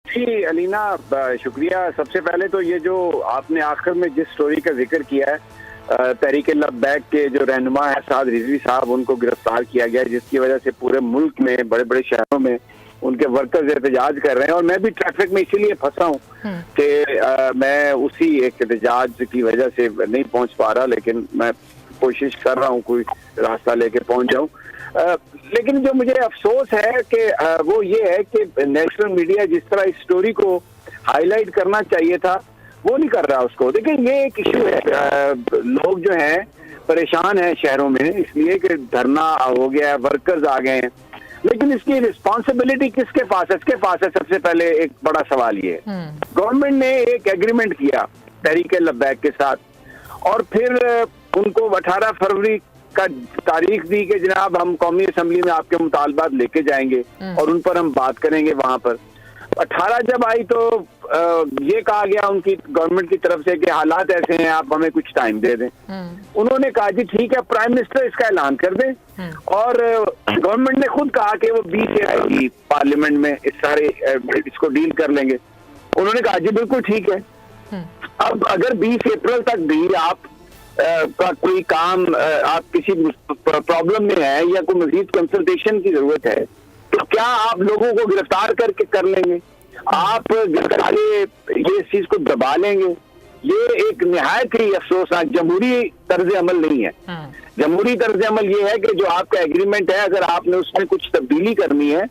جی علینا، شکریہ. سب سے پہلے تو یہ جو آپ نے آخر میں جس سٹوری کا ذکر کیا ہے، تحریک لبیک کے جو رہنما ہے سعد رضوی صاحب، ان کو گرفتار کیا گیا جس کی وجہ سے پورے ملک میں بڑے بڑے شہروں میں ان کے ورکرز احتجاج کر رہے ہیں. اور میں بھی ٹریفک میں اسی لیے پھنسا ہوں کہ میں اسی ایک احتجاج کی وجہ سے نہیں پہنچ پا رہا، لیکن میں کوشش کر رہا ہوں کوئی راستہ لے کے پہنچ جاؤں. لیکن جو مجھے افسوس ہے کہ وہ یہ ہے کہ نیشنل میڈیا جس طرح اس سٹوری کو ہائی لائٹ کرنا چاہیے تھا وہ نہیں کر رہا اس کو. دیکھیں یہ ایک ایشو ہے، لوگ جو ہیں پریشان ہیں شہروں میں اس لیے کہ دھرنا ہو گیا ہے، ورکرز آ گئے ہیں، لیکن اس کی رسپانسبلٹی کس کے پاس ہے؟ اس کے پاس ہے. سب سے پہلے ایک بڑا سوال یہ ہے، گورنمنٹ نے ایک ایگریمنٹ کیا تحریک لبیک کے ساتھ اور پھر ان کو 18 فروری کا تاریخ دی کہ جناب ہم قومی اسمبلی میں آپ کے مطالبات لے کے جائیں گے اور ان پر ہم بات کریں گے. وہاں پر 18 جب آئی تو یہ کہا گیا ان کی گورنمنٹ کی طرف سے کہ حالات ایسے ہیں، آپ ہمیں کچھ ٹائم دے دیں. انہوں نے کہا جی ٹھیک ہے، پرائم منسٹر اس کا اعلان کر دیں. اور گورنمنٹ نے خود کہا کہ وہ 20 پارلیمنٹ میں اس کو ڈیل کر لیں گے. انہوں نے کہا جی بالکل ٹھیک ہے. اب اگر 20 اپریل تک بھی آپ کا کوئی کام، آپ کسی پرابلم میں ہے یا کوئی مزید کنسلٹیشن کی ضرورت ہے تو کیا آپ لوگوں کو گرفتار کر کے کر لیں گے؟ آپ یہ اس چیز کو دبا لیں گے؟ یہ ایک نہایت ہی افسوسناک جمہوری طرز عمل نہیں ہے. جمہوری طرز عمل یہ ہے کہ جو آپ کا ایگریمنٹ ہے، اگر آپ نے اس میں کچھ تبدیلی کرنی ہے،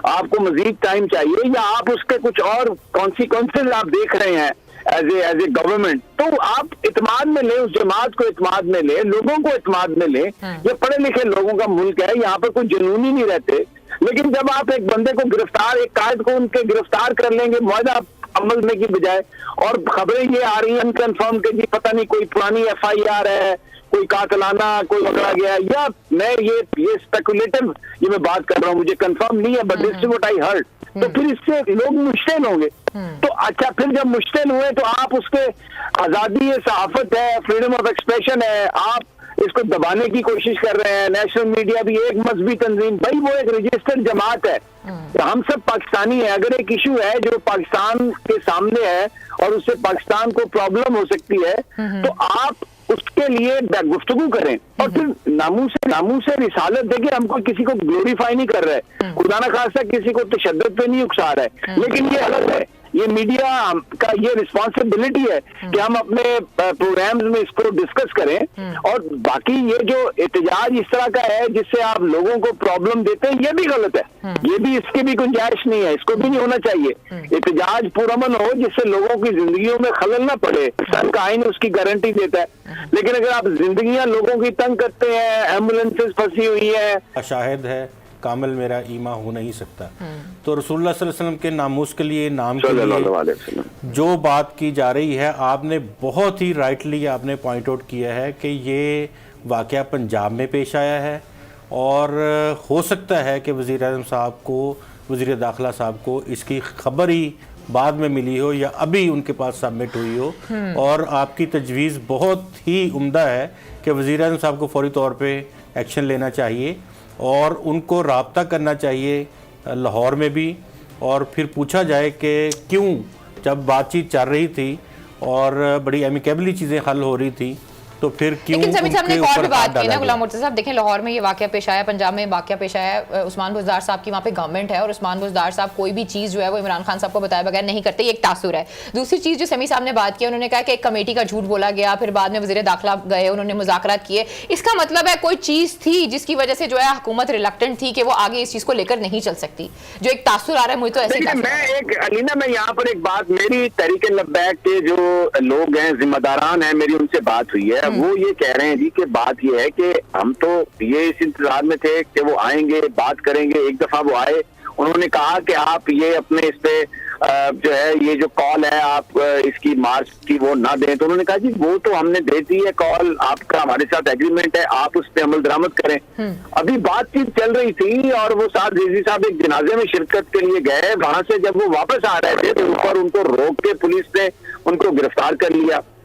آپ کو مزید ٹائم چاہیے یا آپ اس کے کچھ اور کانسیکوینسز آپ دیکھ رہے ہیں ایز اے گورنمنٹ، تو آپ اعتماد میں لیں، اس جماعت کو اعتماد میں لیں، لوگوں کو اعتماد میں لیں. یہ پڑھے لکھے لوگوں کا ملک ہے، یہاں پر کوئی جنونی نہیں رہتے. لیکن جب آپ ایک بندے کو گرفتار، ایک قائد کو ان کے گرفتار کر لیں گے معاہدہ عمل میں کی بجائے، اور خبریں یہ آ رہی ہیں انکنفرم کہ جی پتہ نہیں کوئی پرانی FIR ہے، کوئی قاتلانہ کوئی پکڑا گیا، یا میں یہ اسپیکولیٹو یہ میں بات کر رہا ہوں، مجھے کنفرم نہیں ہے، but this is what I heard. تو پھر اس سے لوگ مشتعل ہوں گے. تو اچھا پھر جب مشتعل ہوئے تو آپ اس کے آزادی صحافت ہے، فریڈم آف ایکسپریشن ہے، آپ اس کو دبانے کی کوشش کر رہے ہیں. نیشنل میڈیا بھی ایک مذہبی تنظیم، بھائی وہ ایک رجسٹرڈ جماعت ہے، ہم سب پاکستانی ہیں. اگر ایک ایشو ہے جو پاکستان کے سامنے ہے اور اس سے پاکستان کو پرابلم ہو سکتی ہے تو آپ اس کے لیے گفتگو کریں. اور پھر ناموس رسالت دیکھیں، ہم کوئی کسی کو گلوریفائی نہیں کر رہے، خدا نہ خواستہ کسی کو تشدد پہ نہیں اکسا رہا ہے، لیکن یہ غلط ہے. یہ میڈیا کا یہ رسپانسبلٹی ہے کہ ہم اپنے پروگرامز میں اس کو ڈسکس کریں. اور باقی یہ جو احتجاج اس طرح کا ہے جس سے آپ لوگوں کو پرابلم دیتے ہیں، یہ بھی غلط ہے. یہ بھی اس کی بھی گنجائش نہیں ہے، اس کو بھی نہیں ہونا چاہیے. احتجاج پرامن ہو جس سے لوگوں کی زندگیوں میں خلل نہ پڑے. سن کا آئین اس کی گارنٹی دیتا ہے. لیکن اگر آپ زندگیاں لوگوں کی تنگ کرتے ہیں، ایمبولینسز پھنسی ہوئی ہیں، شاہد ہے کامل میرا ایما ہو نہیں سکتا، تو رسول اللہ صلی اللہ علیہ وسلم کے ناموس کے لیے، نام کے لیے جو بات کی جا رہی ہے، آپ نے بہت ہی رائٹلی آپ نے پوائنٹ آؤٹ کیا ہے کہ یہ واقعہ پنجاب میں پیش آیا ہے اور ہو سکتا ہے کہ وزیر اعظم صاحب کو، وزیر داخلہ صاحب کو اس کی خبر ہی بعد میں ملی ہو یا ابھی ان کے پاس سبمٹ ہوئی ہو. اور آپ کی تجویز بہت ہی عمدہ ہے کہ وزیر اعظم صاحب کو فوری طور پہ ایکشن لینا چاہیے اور ان کو رابطہ کرنا چاہیے لاہور میں بھی، اور پھر پوچھا جائے کہ کیوں جب بات چیت چل رہی تھی اور بڑی ایمیکیبلی چیزیں حل ہو رہی تھی تو پھر کیوں لیکن سمیع صاحب نے ایک اور بھی بات کی نا غلام ڈالا. مرتضیٰ صاحب، دیکھیں لاہور میں یہ واقعہ پیش آیا، پنجاب میں واقعہ پیش آیا، عثمان بزدار صاحب کی وہاں پہ گورنمنٹ ہے اور عثمان بزدار صاحب کوئی بھی چیز جو ہے وہ عمران خان صاحب کو بتائے بغیر نہیں کرتے، یہ ایک تاثر ہے. دوسری چیز جو سمیع صاحب نے بات کی، انہوں نے کہا کہ ایک کمیٹی کا جھوٹ بولا گیا، پھر بعد میں وزیر داخلہ گئے، انہوں نے مذاکرات کیے. اس کا مطلب ہے کوئی چیز تھی جس کی وجہ سے جو ہے حکومت ریلکٹنٹ تھی کہ وہ آگے اس چیز کو لے کر نہیں چل سکتی. جو ایک تاثر آ رہا ہے مجھے تو ایسے علینا، میں یہاں پر ایک بات، میری تحریک لبیک کے جو لوگ ہیں، ذمہ داران ہیں، میری ان سے بات ہوئی ہے. وہ یہ کہہ رہے ہیں جی کہ بات یہ ہے کہ ہم تو یہ اس انتظار میں تھے کہ وہ آئیں گے، بات کریں گے. ایک دفعہ وہ آئے، انہوں نے کہا کہ آپ یہ اپنے اس پہ جو ہے یہ جو کال ہے آپ اس کی مارچ کی وہ نہ دیں. تو انہوں نے کہا جی وہ تو ہم نے دے دی ہے کال، آپ کا ہمارے ساتھ ایگریمنٹ ہے، آپ اس پہ عمل درآمد کریں. ابھی بات چیت چل رہی تھی اور وہ سعد رضوی صاحب ایک جنازے میں شرکت کے لیے گئے، وہاں سے جب وہ واپس آ رہے تھے تو اوپر ان کو روک کے پولیس نے ان کو گرفتار کر لیا.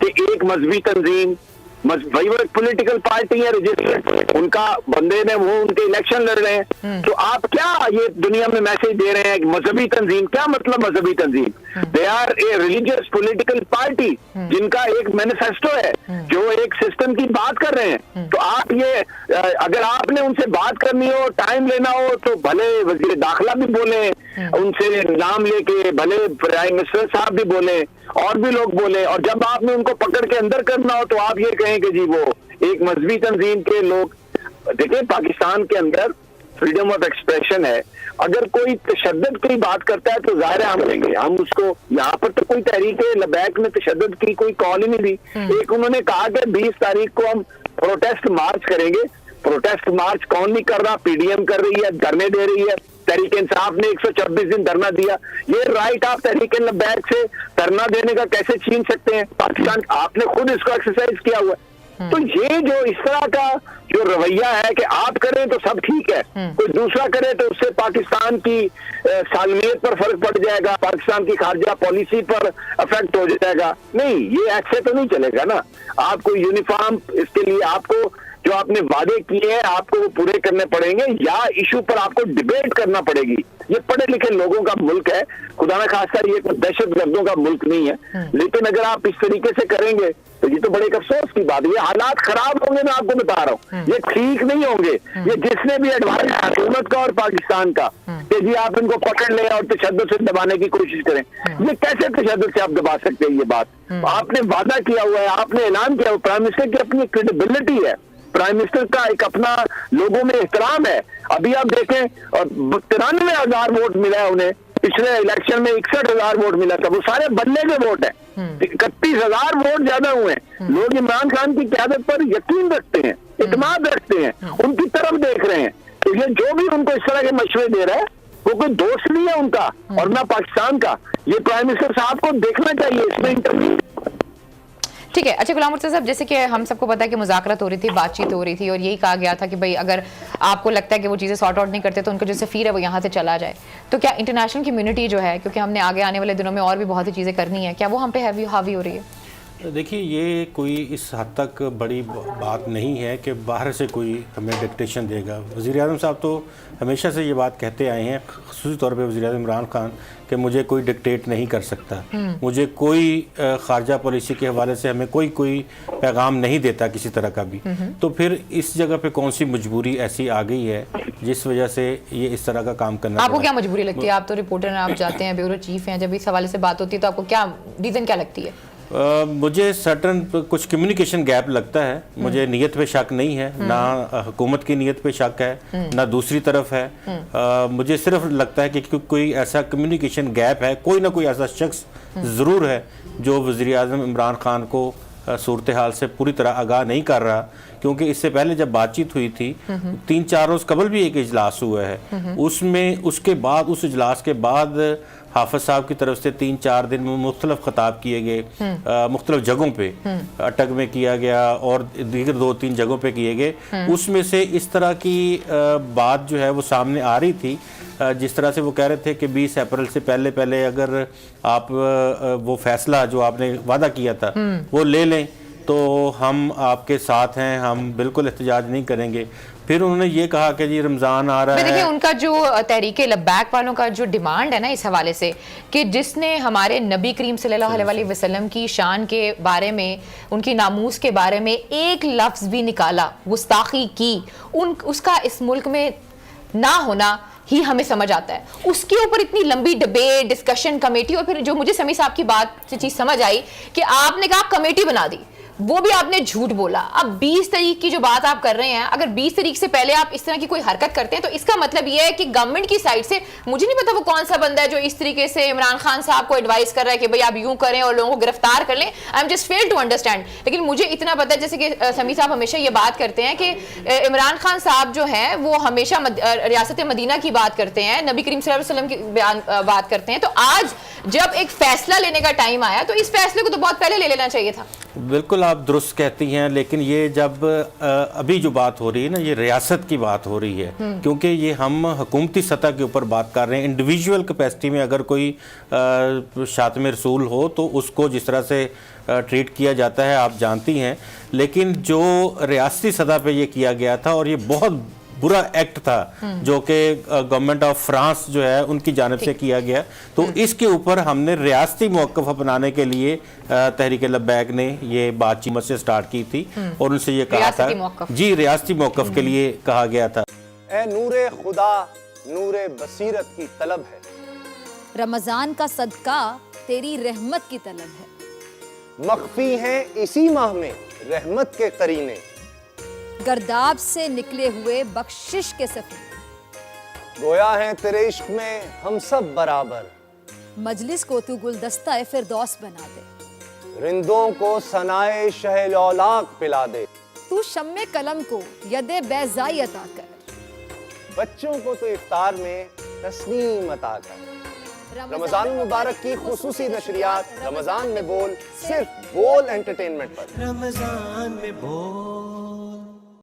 کہ ایک مذہبی تنظیم بھائی وہ ایک پولیٹیکل پارٹی ہے رجسٹرڈ, ان کا بندے نے وہ ان کے الیکشن لڑ رہے ہیں, تو آپ کیا یہ دنیا میں میسج دے رہے ہیں مذہبی تنظیم؟ کیا مطلب مذہبی تنظیم؟ They are a religious political party جن کا ایک مینیفیسٹو ہے, جو ایک سسٹم کی بات کر رہے ہیں. تو آپ یہ اگر آپ نے ان سے بات کرنی ہو, ٹائم لینا ہو, تو بھلے وزیر داخلہ بھی بولیں ان سے نام لے کے, بھلے پرائم منسٹر صاحب بھی بولیں, اور بھی لوگ بولیں, اور جب آپ نے ان کو پکڑ کے اندر کرنا ہو تو آپ یہ کہیں کہ جی وہ ایک مذہبی تنظیم کے لوگ. دیکھیں پاکستان کے اندر فریڈم آف ایکسپریشن ہے, اگر کوئی تشدد کی بات کرتا ہے تو ظاہر ہے ہم لیں گے, ہم اس کو. یہاں پر تو کوئی تحریک لبیک نے تشدد کی کوئی کال ہی نہیں دی. ایک انہوں نے کہا کہ 20 تاریخ کو ہم پروٹیسٹ مارچ کریں گے. پروٹیسٹ مارچ کون نہیں کر رہا؟ پی ڈی ایم کر رہی ہے, دھرنے دے رہی ہے. تحریک انصاف نے 126 دن دھرنا دیا. یہ رائٹ آپ تحریک لبیک سے دھرنا دینے کا کیسے چھین سکتے ہیں؟ پاکستان آپ نے خود اس کو ایکسرسائز کیا ہوا ہے. تو یہ جو اس طرح کا جو رویہ ہے کہ آپ کریں تو سب ٹھیک ہے, کوئی دوسرا کرے تو اس سے پاکستان کی سالمیت پر فرق پڑ جائے گا, پاکستان کی خارجہ پالیسی پر افیکٹ ہو جائے گا. نہیں, یہ ایسے تو نہیں چلے گا نا. آپ کو یونیفارم اس کے لیے آپ کو جو آپ نے وعدے کیے ہیں آپ کو وہ پورے کرنے پڑیں گے, یا ایشو پر آپ کو ڈیبیٹ کرنا پڑے گی. یہ پڑھے لکھے لوگوں کا ملک ہے, خدا نہ خواستہ یہ دہشت گردوں کا ملک نہیں ہے. لیکن اگر آپ اس طریقے سے کریں گے تو یہ تو بڑے ایک افسوس کی بات ہے. یہ حالات خراب ہوں گے, میں آپ کو بتا رہا ہوں, یہ ٹھیک نہیں ہوں گے. یہ جس نے بھی ایڈوائز حکومت کا اور پاکستان کا کہ جی آپ ان کو پکڑ لیں اور تشدد سے دبانے کی کوشش کریں, یہ کیسے تشدد سے آپ دبا سکتے ہیں؟ یہ بات آپ نے وعدہ کیا ہوا ہے, آپ نے اعلان کیا ہوا. پرائم منسٹر کی اپنی کریڈیبلٹی ہے, پرائم منسٹر کا ایک اپنا لوگوں میں احترام ہے. ابھی آپ دیکھیں 93,000 ووٹ ملا ہے انہیں, پچھلے الیکشن میں 61,000 ووٹ ملا تھا, وہ سارے بدلے کے ووٹ ہیں. 31,000 ووٹ زیادہ ہوئے ہیں. لوگ عمران خان کی قیادت پر یقین رکھتے ہیں, اعتماد رکھتے ہیں, ان کی طرف دیکھ رہے ہیں. تو یہ جو بھی ان کو اس طرح کے مشورے دے رہا ہے وہ کوئی دوست نہیں ہے ان کا اور نہ پاکستان کا. یہ پرائم منسٹر صاحب کو دیکھنا چاہیے اس میں انٹرویو. ٹھیک ہے. اچھا غلام مرتضیٰ صاحب, جیسے کہ ہم سب کو پتا ہے کہ مذاکرات ہو رہی تھی, بات چیت ہو رہی تھی, اور یہی کہا گیا تھا کہ بھائی اگر آپ کو لگتا ہے کہ وہ چیزیں سارٹ آؤٹ نہیں کرتے تو ان کا جو سفیر ہے وہ یہاں سے چلا جائے. تو کیا انٹرنیشنل کمیونٹی جو ہے, کیونکہ ہم نے آگے آنے والے دنوں میں اور بھی بہت سی چیزیں کرنی ہیں, کیا وہ ہم پہ حاوی ہو رہی ہے؟ دیکھیے یہ کوئی اس حد تک بڑی بات نہیں ہے کہ باہر سے کوئی ہمیں ڈکٹیشن دے گا. وزیر اعظم صاحب تو ہمیشہ سے یہ بات کہتے آئے ہیں, خصوصی طور پہ وزیر اعظم عمران خان, کہ مجھے کوئی ڈکٹیٹ نہیں کر سکتا, مجھے کوئی خارجہ پالیسی کے حوالے سے ہمیں کوئی پیغام نہیں دیتا کسی طرح کا بھی. تو پھر اس جگہ پہ کون سی مجبوری ایسی آ گئی ہے جس وجہ سے یہ اس طرح کا کام کرنا؟ آپ کو کیا مجبوری لگتی ہے؟ آپ تو رپورٹر ہیں, آپ جاتے ہیں, بیورو چیف ہیں, جب اس حوالے سے بات ہوتی ہے تو آپ کو کیا ریزن کیا لگتی ہے؟ مجھے سرٹن کچھ کمیونیکیشن گیپ لگتا ہے. مجھے نیت پہ شک نہیں ہے, نہ حکومت کی نیت پہ شک ہے, نہ دوسری طرف ہے. مجھے صرف لگتا ہے کہ کوئی ایسا کمیونیکیشن گیپ ہے, کوئی نہ کوئی ایسا شخص ضرور ہے جو وزیر اعظم عمران خان کو صورتحال سے پوری طرح آگاہ نہیں کر رہا. کیونکہ اس سے پہلے جب بات چیت ہوئی تھی 3-4 روز قبل بھی ایک اجلاس ہوا ہے, اس کے بعد اس اجلاس کے بعد حافظ صاحب کی طرف سے 3-4 دن میں مختلف خطاب کیے گئے, مختلف جگہوں پہ, اٹک میں کیا گیا اور دیگر 2-3 جگہوں پہ کیے گئے. اس میں سے اس طرح کی بات جو ہے وہ سامنے آ رہی تھی, جس طرح سے وہ کہہ رہے تھے کہ 20 اپریل سے پہلے اگر آپ وہ فیصلہ جو آپ نے وعدہ کیا تھا وہ لے لیں تو ہم آپ کے ساتھ ہیں, ہم بالکل احتجاج نہیں کریں گے. پھر انہوں نے یہ کہا کہ جی رمضان آ رہا ہے. دیکھیں ان کا جو تحریک لبیک والوں کا جو ڈیمانڈ ہے نا اس حوالے سے, کہ جس نے ہمارے نبی کریم صلی اللہ علیہ وسلم کی شان کے بارے میں, ان کی ناموس کے بارے میں ایک لفظ بھی نکالا, گستاخی کی, اس کا اس ملک میں نہ ہونا ہی ہمیں سمجھ آتا ہے. اس کے اوپر اتنی لمبی ڈبیٹ, ڈسکشن, کمیٹی, اور پھر جو مجھے سمیع صاحب کی بات سے چیز سمجھ آئی کہ آپ نے کہا کمیٹی بنا دی, وہ بھی آپ نے جھوٹ بولا. اب 20 تاریخ کی جو بات آپ کر رہے ہیں, اگر 20 تاریخ سے پہلے آپ اس طرح کی کوئی حرکت کرتے ہیں تو اس کا مطلب یہ ہے کہ گورنمنٹ کی سائڈ سے, مجھے نہیں پتا وہ کون سا بندہ ہے جو اس طریقے سے عمران خان صاحب کو ایڈوائز کر رہا ہے کہ بھئی آپ یوں کریں اور لوگوں کو گرفتار کر لیں. I am just fail to understand. لیکن مجھے اتنا پتا ہے, جیسے کہ سمیع صاحب ہمیشہ یہ بات کرتے ہیں کہ عمران خان صاحب جو ہیں وہ ہمیشہ ریاست مدینہ کی بات کرتے ہیں, نبی کریم صلی اللہ علیہ وسلم کی بات کرتے ہیں, تو آج جب ایک فیصلہ لینے کا ٹائم آیا تو اس فیصلے کو تو بہت پہلے لے لینا چاہیے تھا. بالکل آپ درست کہتی ہیں, لیکن یہ جب ابھی جو بات ہو رہی ہے نا, یہ ریاست کی بات ہو رہی ہے, کیونکہ یہ ہم حکومتی سطح کے اوپر بات کر رہے ہیں. انڈیویجول کیپیسٹی میں اگر کوئی شاتم رسول ہو تو اس کو جس طرح سے ٹریٹ کیا جاتا ہے آپ جانتی ہیں, لیکن جو ریاستی سطح پہ یہ کیا گیا تھا, اور یہ بہت برا ایکٹ تھا جو کہ گورنمنٹ آف فرانس جو ہے ان کی جانب سے کیا گیا, تو اس کے اوپر ہم نے ریاستی موقف اپنانے کے لیے تحریک لبیک نے یہ بات چیت سے سٹارٹ کی تھی, اور ان سے یہ کہا تھا جی ریاستی موقف کے لیے کہا گیا تھا. اے نور خدا نور بصیرت کی طلب ہے, رمضان کا صدقہ تیری رحمت کی طلب ہے, مخفی ہیں اسی ماہ میں رحمت کے قرینے, گرداب سے نکلے ہوئے بخشش کے سفیر, گویا ہیں تیرے عشق میں ہم سب برابر, مجلس کو تو گلدستہ فردوس بنا دے, رندوں کو ثنائے شہ لولاک پلا دے, تو شم قلم کو ید بیضائی عطا کر, بچوں کو تو افطار میں تسنیم عطا کر. رمضان مبارک کی خصوصی نشریات رمضان میں بول, صرف بول انٹرٹینمنٹ پر. رمضان میں بول